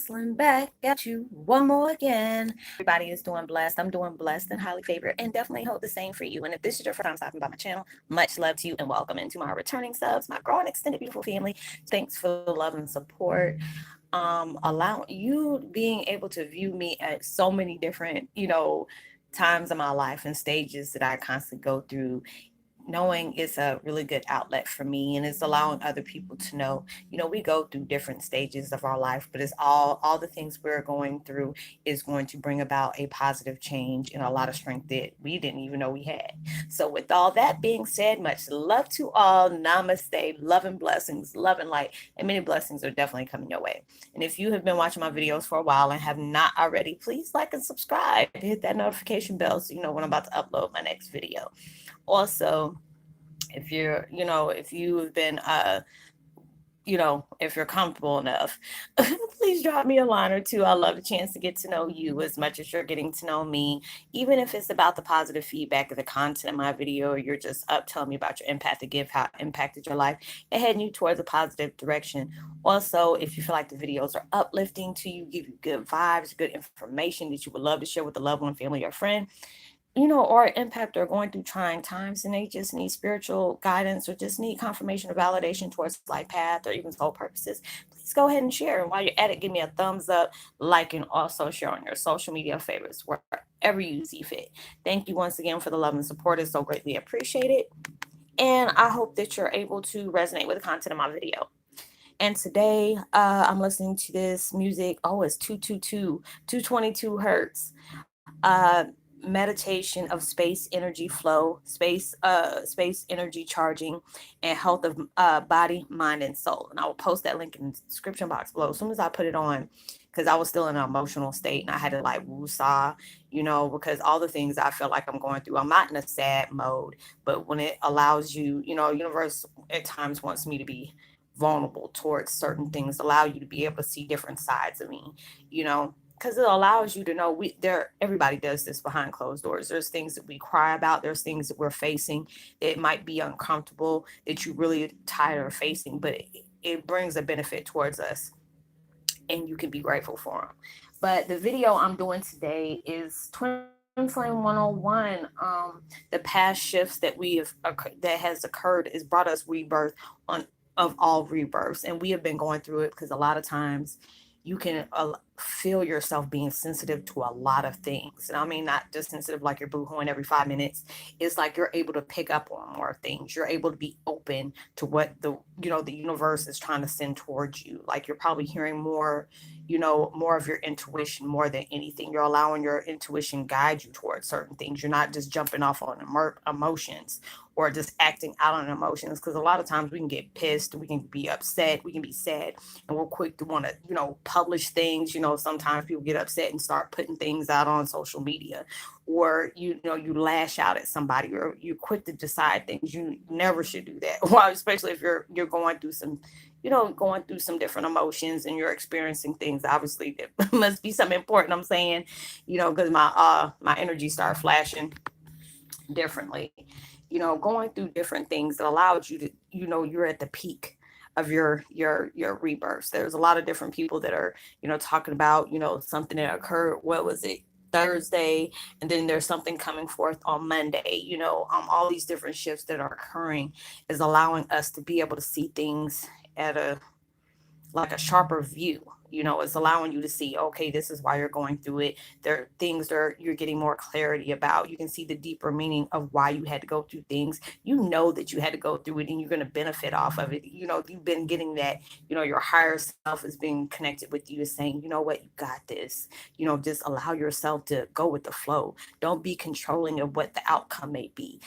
Roslynn back at you one more again. Everybody is doing blessed. I'm doing blessed and highly favored, and definitely hope the same for you. And if this is your first time stopping by my channel, much love to you and welcome into my returning subs, my growing extended beautiful family. Thanks for the love and support. Allow you being able to view me at so many different, times in my life and stages that I constantly go through, knowing it's a really good outlet for me, and it's allowing other people to know, we go through different stages of our life, but it's all the things we're going through is going to bring about a positive change and a lot of strength that we didn't even know we had. So with all that being said, much love to all. Namaste. Love and blessings, love and light, and many blessings are definitely coming your way. And if you have been watching my videos for a while and have not already, please like and subscribe, hit that notification bell so you know when I'm about to upload my next video. Also, if you're, if you've been, if you're comfortable enough, please drop me a line or two. I love a chance to get to know you as much as you're getting to know me, even if it's about the positive feedback of the content of my video, or you're just up telling me about your empathic gift, how it impacted your life, and heading you towards a positive direction. Also, if you feel like the videos are uplifting to you, give you good vibes, good information that you would love to share with a loved one, family, or friend, or impact or going through trying times and they just need spiritual guidance or just need confirmation or validation towards life path or even soul purposes, please go ahead and share. And while you're at it, give me a thumbs up, like, and also share on your social media favorites wherever you see fit. Thank you once again for the love and support. It's so greatly appreciated. And I hope that you're able to resonate with the content of my video. And today, I'm listening to this music. Oh, it's 222 hertz. Meditation of space energy flow, space energy charging, and health of body, mind, and soul. And I will post that link in the description box below as soon as I put it on, because I was still in an emotional state and I had to like woosah, because all the things I feel like I'm going through, I'm not in a sad mode, but when it allows you, universe at times wants me to be vulnerable towards certain things, allow you to be able to see different sides of me, because it allows you to know everybody does this behind closed doors. There's things that we cry about, there's things that we're facing that might be uncomfortable, that you really are tired of facing, but it brings a benefit towards us, and you can be grateful for them. But the video I'm doing today is Twin Flame 101. The past shifts that that has occurred has brought us rebirth on of all rebirths, and we have been going through it because a lot of times you can feel yourself being sensitive to a lot of things. And I mean, not just sensitive like you're boohooing every 5 minutes. It's like you're able to pick up on more things. You're able to be open to what the universe is trying to send towards you. Like you're probably hearing more, more of your intuition more than anything. You're allowing your intuition guide you towards certain things. You're not just jumping off on emotions or just acting out on emotions, because a lot of times we can get pissed, we can be upset, we can be sad, and we're quick to want to publish things. Sometimes people get upset and start putting things out on social media, or you lash out at somebody, or you're quick to decide things. You never should do that. Well, especially if you're going through some different emotions and you're experiencing things, obviously there must be something important. I'm saying, because my energy started flashing differently, going through different things that allowed you to, you're at the peak of your rebirths. There's a lot of different people that are, talking about, something that occurred, what was it, Thursday, and then there's something coming forth on Monday. All these different shifts that are occurring is allowing us to be able to see things at a sharper view. It's allowing you to see, okay, this is why you're going through it. There are things that you're getting more clarity about. You can see the deeper meaning of why you had to go through things. That you had to go through it, and you're going to benefit off of it. You've been getting that, your higher self is being connected with you, is saying, you know what, you got this. Just allow yourself to go with the flow. Don't be controlling of what the outcome may be.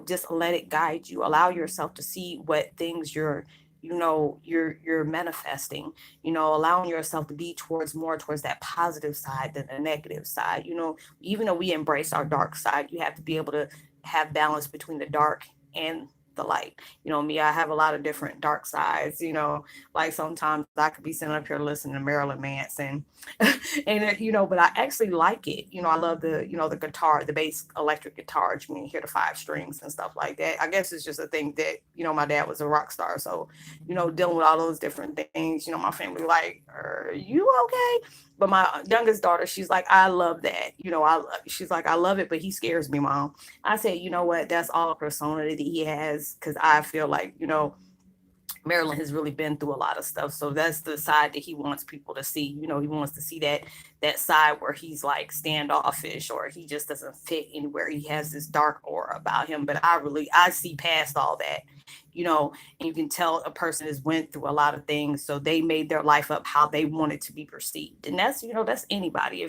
Just let it guide you. Allow yourself to see what things you're manifesting, allowing yourself to be towards that positive side than the negative side. Even though we embrace our dark side, you have to be able to have balance between the dark and the light. Me, I have a lot of different dark sides. Like sometimes I could be sitting up here listening to Marilyn Manson, and but I actually like it. I love the guitar, the bass electric guitar. You can hear the five strings and stuff like that. I guess it's just a thing that my dad was a rock star, so dealing with all those different things. My family like, are you okay? But my youngest daughter, she's like, I love that. She's like, I love it, but he scares me, mom. I said, you know what? That's all persona that he has, because I feel like Maryland has really been through a lot of stuff. So that's the side that he wants people to see. He wants to see that side where he's like standoffish, or he just doesn't fit anywhere. He has this dark aura about him. But I see past all that, and you can tell a person has went through a lot of things. So they made their life up how they wanted to be perceived. And that's anybody.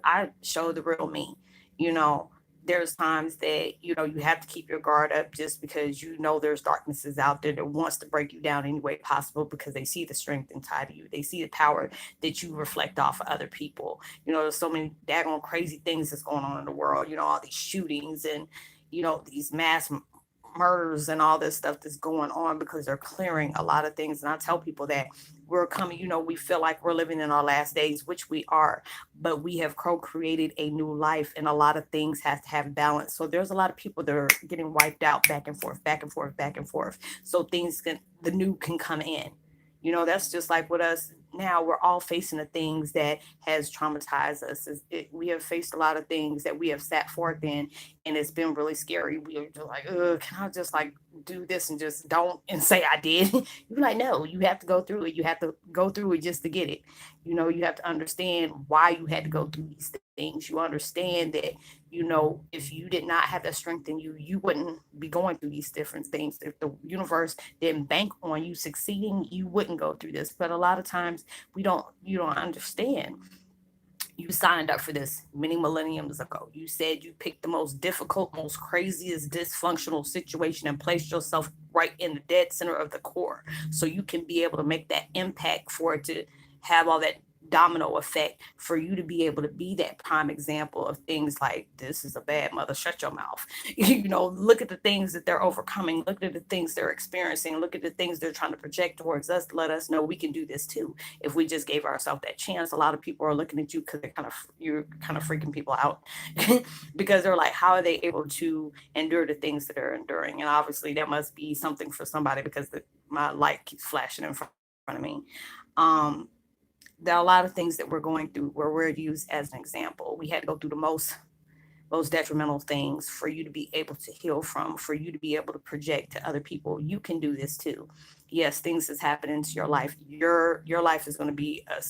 I show the real me, you know, there's times that you have to keep your guard up, just because there's darknesses out there that wants to break you down any way possible, because they see the strength inside of you, they see the power that you reflect off of other people. There's so many daggone crazy things that's going on in the world, all these shootings and these mass murders and all this stuff that's going on, because they're clearing a lot of things. And I tell people that we're coming, we feel like we're living in our last days, which we are, but we have co-created a new life, and a lot of things have to have balance. So there's a lot of people that are getting wiped out, back and forth, back and forth, back and forth. So the new can come in. That's just like with us now. We're all facing the things that has traumatized us. We have faced a lot of things that we have sat forth in, and it's been really scary. We are just like, can I just like do this and just don't and say I did? You're like, no, you have to go through it. You have to go through it just to get it. You have to understand why you had to go through these things. You understand that, if you did not have that strength in you, you wouldn't be going through these different things. If the universe didn't bank on you succeeding, you wouldn't go through this. But a lot of times you don't understand. You signed up for this many millenniums ago. You said you picked the most difficult, most craziest, dysfunctional situation and placed yourself right in the dead center of the core, so you can be able to make that impact, for it to have all that domino effect, for you to be able to be that prime example of things like, this is a bad mother, shut your mouth. Look at the things that they're overcoming, look at the things they're experiencing, look at the things they're trying to project towards us, to let us know we can do this too, if we just gave ourselves that chance. A lot of people are looking at you because you're kind of freaking people out because they're like, how are they able to endure the things that they're enduring? And obviously that must be something for somebody, because my light keeps flashing in front of me. um there are a lot of things that we're going through where we're used as an example. We had to go through the most detrimental things for you to be able to heal from, for you to be able to project to other people. You can do this too. Yes, things has happened into your life. Your life is going to be a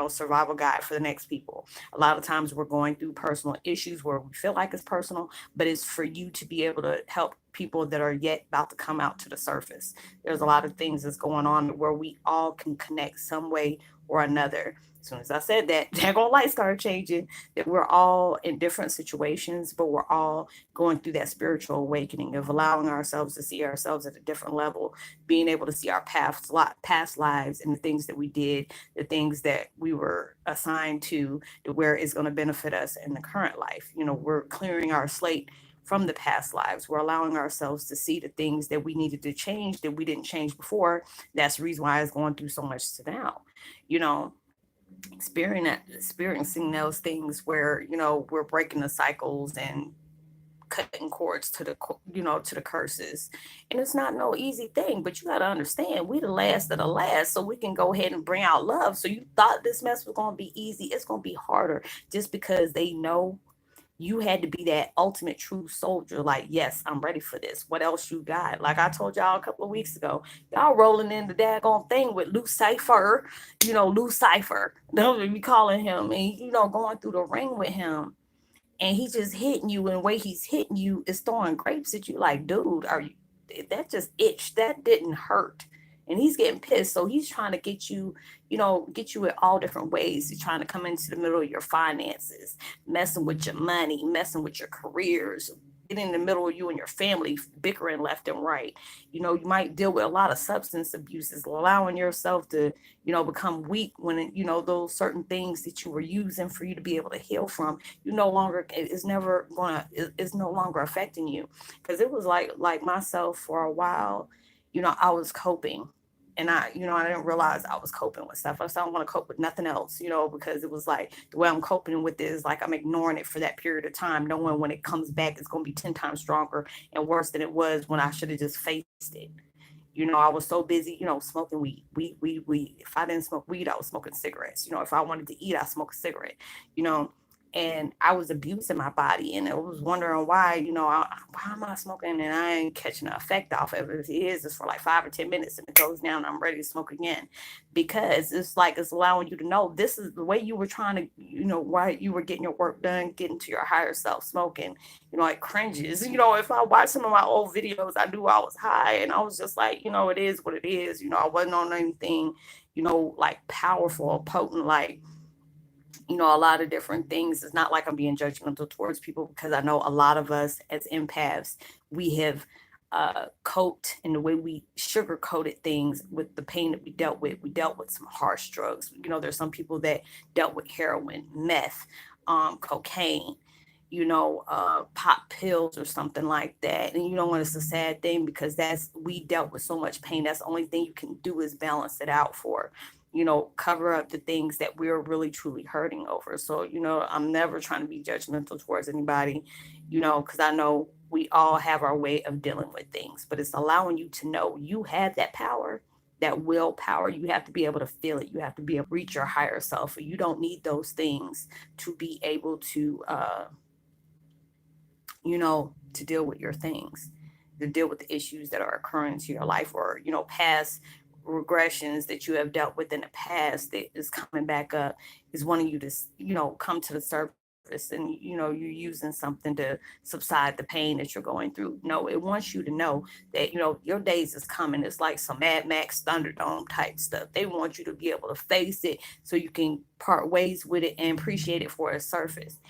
survival guide for the next people. A lot of times we're going through personal issues where we feel like it's personal, but it's for you to be able to help people that are yet about to come out to the surface. There's a lot of things that's going on where we all can connect some way or another. As soon as I said that, daggone light started changing. That we're all in different situations, but we're all going through that spiritual awakening of allowing ourselves to see ourselves at a different level, being able to see our past lives and the things that we did, the things that we were assigned to where it's going to benefit us in the current life. We're clearing our slate from the past lives. We're allowing ourselves to see the things that we needed to change that we didn't change before. That's the reason why it's going through so much to now. You know, experiencing those things where we're breaking the cycles and cutting cords to the curses. And it's not no easy thing, but you got to understand, we the last of the last, so we can go ahead and bring out love. So you thought this mess was going to be easy, it's going to be harder, just because they know you had to be that ultimate true soldier. Like, yes, I'm ready for this. What else you got? Like I told y'all a couple of weeks ago, y'all rolling in the daggone thing with Lucifer, Lucifer. Don't be calling him, and going through the ring with him, and he just hitting you, and the way he's hitting you is throwing grapes at you. Like, dude, are you? That just itched. That didn't hurt. And he's getting pissed, so he's trying to get you in all different ways. He's trying to come into the middle of your finances, messing with your money, messing with your careers, get in the middle of you and your family bickering left and right. You might deal with a lot of substance abuses, allowing yourself to, become weak when those certain things that you were using for you to be able to heal from, you no longer is never gonna is no longer affecting you. Because it was like myself for a while, I was coping, and I didn't realize I was coping with stuff. I said I don't want to cope with nothing else, because it was like the way I'm coping with it is like I'm ignoring it for that period of time, knowing when it comes back, it's going to be 10 times stronger and worse than it was when I should have just faced it. I was so busy, smoking weed. If I didn't smoke weed, I was smoking cigarettes. If I wanted to eat, I smoked a cigarette, you know, and I was abusing my body, and I was wondering why, why am I smoking and I ain't catching the effect off of it? If it is, it's for like 5 or 10 minutes and it goes down, and I'm ready to smoke again, because it's like it's allowing you to know this is the way you were trying to, why you were getting your work done, getting to your higher self, smoking. It cringes. If I watch some of my old videos, I knew I was high, and I was just like, it is what it is. I wasn't on anything, like powerful or potent, like, a lot of different things. It's not like I'm being judgmental towards people, because I know a lot of us as empaths, we have coped in the way we sugar coated things with the pain that we dealt with. We dealt with some harsh drugs. There's some people that dealt with heroin, meth, cocaine, pop pills or something like that. And it's a sad thing, because we dealt with so much pain. That's the only thing you can do is balance it out for, cover up the things that we're really truly hurting over. So, I'm never trying to be judgmental towards anybody, because I know we all have our way of dealing with things, but it's allowing you to know you have that power, that willpower. You have to be able to feel it. You have to be able to reach your higher self. You don't need those things to be able to, to deal with your things, to deal with the issues that are occurring to your life, or, past regressions that you have dealt with in the past that is coming back up, is wanting you to, come to the surface, and, you're using something to subside the pain that you're going through. No, it wants you to know that, your days is coming. It's like some Mad Max Thunderdome type stuff. They want you to be able to face it so you can part ways with it and appreciate it for its services.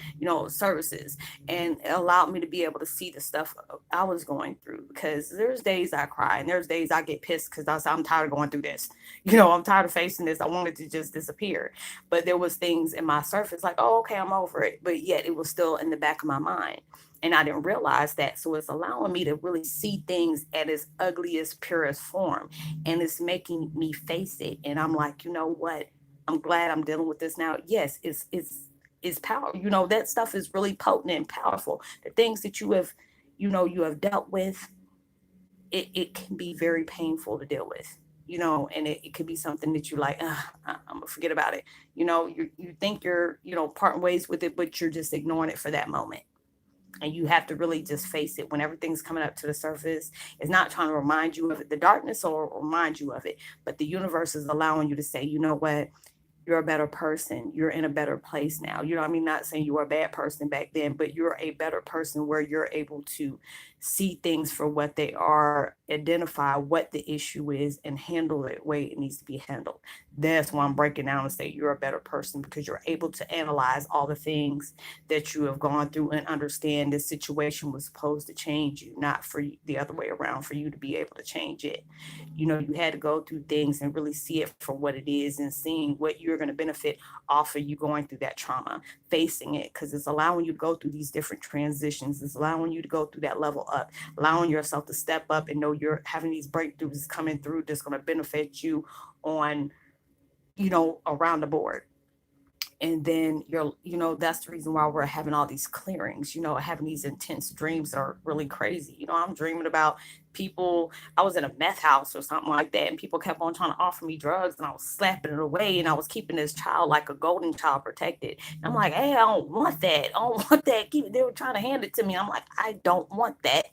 And it allowed me to be able to see the stuff I was going through, because there's days I cry and there's days I get pissed, because I'm tired of going through this. I'm tired of facing this. I wanted to just disappear. But there was things in my surface like, oh, okay, I'm over it. But yet it was still in the back of my mind. And I didn't realize that. So it's allowing me to really see things at its ugliest, purest form. And it's making me face it. And I'm like, you know what? I'm glad I'm dealing with this now. Yes, it's power. That stuff is really potent and powerful. The things that you have dealt with, it can be very painful to deal with. And it could be something that you like, I'm gonna forget about it. You think you're, parting ways with it, but you're just ignoring it for that moment. And you have to really just face it when everything's coming up to the surface. It's not trying to remind you of it, the darkness, or remind you of it, but the universe is allowing you to say, you know what, you're a better person. You're in a better place now. Not saying you were a bad person back then, but you're a better person where you're able to see things for what they are, identify what the issue is, and handle it the way it needs to be handled. That's why I'm breaking down and say you're a better person, because you're able to analyze all the things that you have gone through and understand this situation was supposed to change you, not for the other way around, for you to be able to change it. You had to go through things and really see it for what it is, and seeing what you're going to benefit off of you going through that trauma, facing it, because it's allowing you to go through these different transitions. It's allowing you to go through that level up, allowing yourself to step up and know you're having these breakthroughs coming through that's going to benefit you on, around the board. And then that's the reason why we're having all these clearings, having these intense dreams that are really crazy. I'm dreaming about people. I was in a meth house or something like that, and people kept on trying to offer me drugs, and I was slapping it away, and I was keeping this child like a golden child protected. And I'm like, hey, I don't want that. I don't want that. They were trying to hand it to me. I'm like, I don't want that.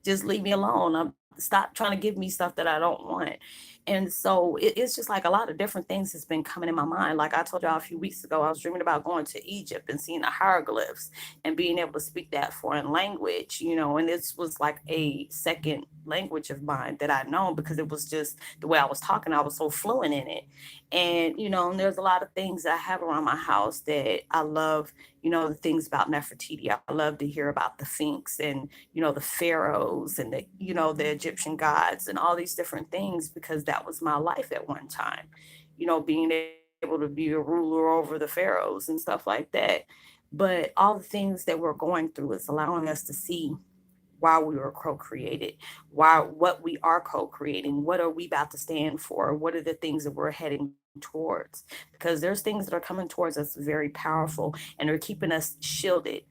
Just leave me alone. Stop trying to give me stuff that I don't want. And so it's just like a lot of different things has been coming in my mind. Like I told y'all a few weeks ago, I was dreaming about going to Egypt and seeing the hieroglyphs and being able to speak that foreign language, and this was like a second language of mine that I'd known because it was just the way I was talking, I was so fluent in it. And there's a lot of things that I have around my house that I love, the things about Nefertiti. I love to hear about the Sphinx and, the pharaohs and the Egyptian gods and all these different things because that was my life at one time, being able to be a ruler over the pharaohs and stuff like that. But all the things that we're going through is allowing us to see why we were co-created, why what we are co-creating, what are we about to stand for, what are the things that we're heading towards, because there's things that are coming towards us very powerful and they're keeping us shielded.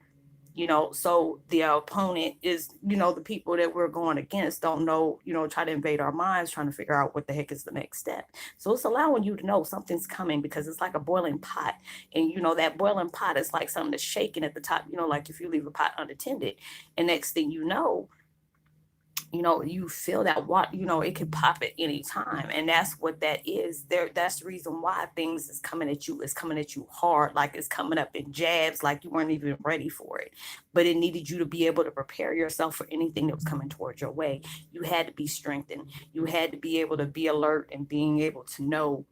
So the opponent is, the people that we're going against don't know, try to invade our minds, trying to figure out what the heck is the next step. So it's allowing you to know something's coming because it's like a boiling pot. And, that boiling pot is like something that's shaking at the top, like if you leave a pot unattended. And next thing you feel that what it could pop at any time, and that's what that is there. That's the reason why things is coming at you, is coming at you hard, like it's coming up in jabs, like you weren't even ready for it. But it needed you to be able to prepare yourself for anything that was coming towards your way. You had to be strengthened, you had to be able to be alert and being able to know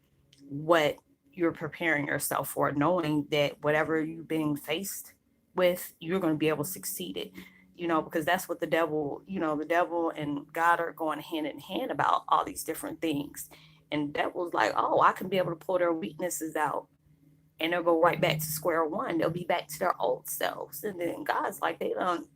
what you're preparing yourself for, knowing that whatever you're being faced with, you're going to be able to succeed it. Because that's what the devil and God are going hand in hand about all these different things. And devil's like, oh, I can be able to pull their weaknesses out and they'll go right back to square one. They'll be back to their old selves. And then God's like,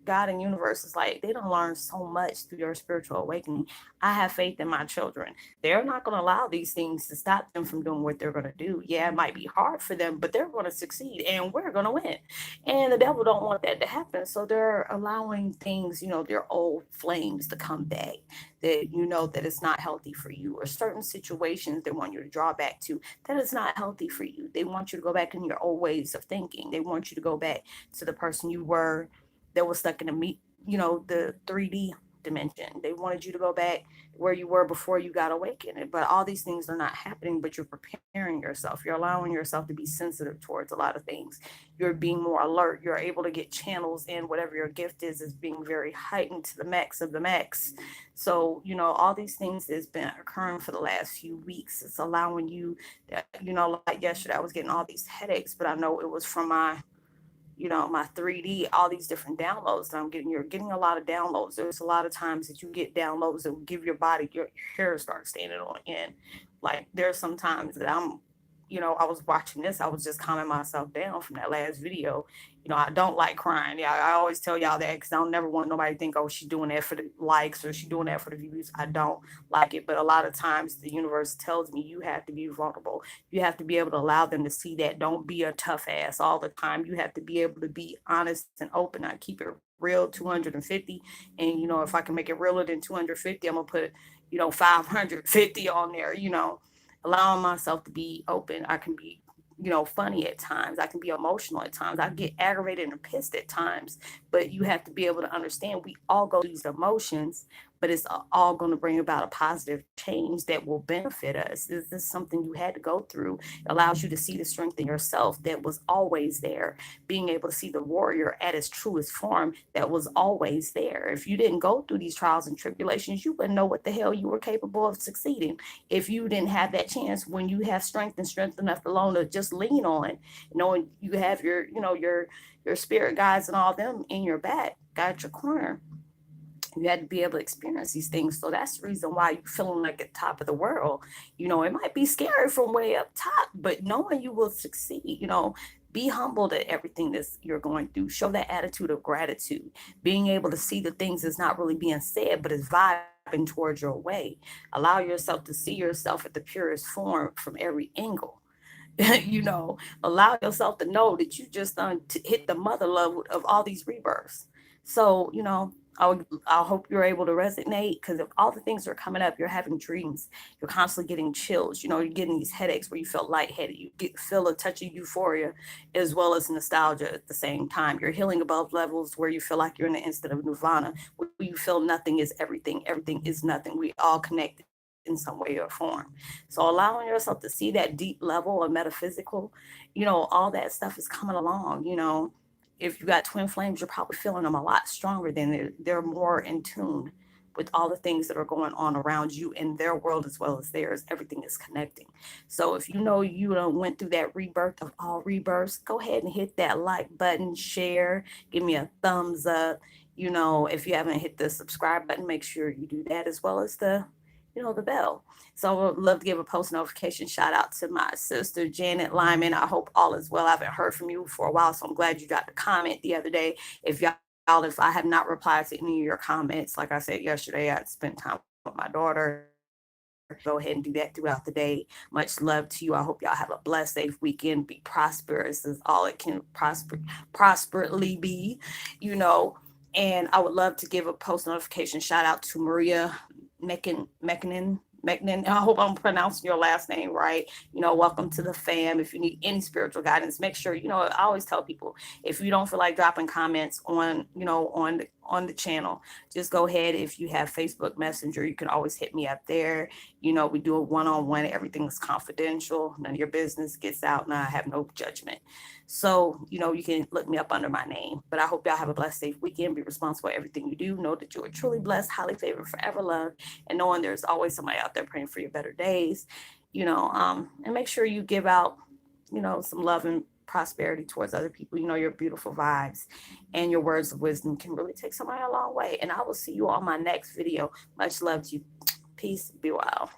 God and universe is like, they don't learn so much through your spiritual awakening. I have faith in my children. They're not going to allow these things to stop them from doing what they're going to do. Yeah, it might be hard for them, but they're going to succeed and we're going to win. And the devil don't want that to happen. So they're allowing things, their old flames to come back, that that it's not healthy for you, or certain situations they want you to draw back to that is not healthy for you. They want you to go back in your old ways of thinking. They want you to go back to the person you were that was stuck in the 3D dimension. They wanted you to go back where you were before you got awakened. But all these things are not happening, but you're preparing yourself. You're allowing yourself to be sensitive towards a lot of things. You're being more alert. You're able to get channels in whatever your gift is being very heightened to the max of the max. So, all these things that's been occurring for the last few weeks, it's allowing you that, like yesterday, I was getting all these headaches, but I know it was from my 3D, all these different downloads that I'm getting. You're getting a lot of downloads. There's a lot of times that you get downloads that will give your body, your hair starts standing on end. Like there's some times that I was watching this, I was just calming myself down from that last video. I don't like crying. Yeah, I always tell y'all that because I don't never want nobody to think, oh, she's doing that for the likes or she's doing that for the views. I don't like it. But a lot of times the universe tells me you have to be vulnerable. You have to be able to allow them to see that. Don't be a tough ass all the time. You have to be able to be honest and open. I keep it real 250. And, if I can make it realer than 250, I'm going to put, 550 on there, allowing myself to be open. I can be, funny at times. I can be emotional at times. I get aggravated and pissed at times. But you have to be able to understand we all go through these emotions, but it's all going to bring about a positive change that will benefit us. This is something you had to go through. It allows you to see the strength in yourself that was always there. Being able to see the warrior at its truest form that was always there. If you didn't go through these trials and tribulations, you wouldn't know what the hell you were capable of succeeding. If you didn't have that chance, when you have strength and strength enough alone to just lean on, knowing you have your spirit guides and all them in your back, got your corner. You had to be able to experience these things. So that's the reason why you're feeling like at the top of the world. It might be scary from way up top, but knowing you will succeed, be humbled at everything that you're going through. Show that attitude of gratitude. Being able to see the things that's not really being said, but is vibing towards your way. Allow yourself to see yourself at the purest form from every angle. Allow yourself to know that you just hit the mother level of all these rebirths. So, I hope you're able to resonate, because if all the things are coming up, you're having dreams, you're constantly getting chills, you're getting these headaches where you feel lightheaded, feel a touch of euphoria as well as nostalgia at the same time. You're healing above levels where you feel like you're in the instant of nirvana, where you feel nothing is everything, everything is nothing. We all connected. in some way or form. So allowing yourself to see that deep level of metaphysical, all that stuff is coming along. If you got twin flames, you're probably feeling them a lot stronger than they're more in tune with all the things that are going on around you in their world as well as theirs. Everything is connecting. So if you know you done went through that rebirth of all rebirths, go ahead and hit that like button, share, give me a thumbs up. If you haven't hit the subscribe button, make sure you do that as well as the bell. So I would love to give a post notification shout out to my sister Janet Lyman. I hope all is well. I haven't heard from you for a while, so I'm glad you got the comment the other day. If I have not replied to any of your comments, like I said yesterday, I spent time with my daughter. Go ahead and do that throughout the day. Much love to you. I hope y'all have a blessed, safe weekend. Be prosperous is all it can prosperately be, you know. And I would love to give a post notification shout out to Maria Meckanin. I hope I'm pronouncing your last name right. Welcome to the fam. If you need any spiritual guidance, make sure, I always tell people, if you don't feel like dropping comments on the channel, just go ahead. If you have Facebook Messenger, you can always hit me up there. We do a one-on-one. Everything's confidential. None of your business gets out, and I have no judgment. So, you can look me up under my name. But I hope y'all have a blessed, safe weekend. Be responsible for everything you do. Know that you are truly blessed, highly favored, forever loved, and knowing there's always somebody out there praying for your better days. And make sure you give out, some love and prosperity towards other people. Your beautiful vibes and your words of wisdom can really take somebody a long way. And I will see you on my next video. Much love to you. Peace. Be well.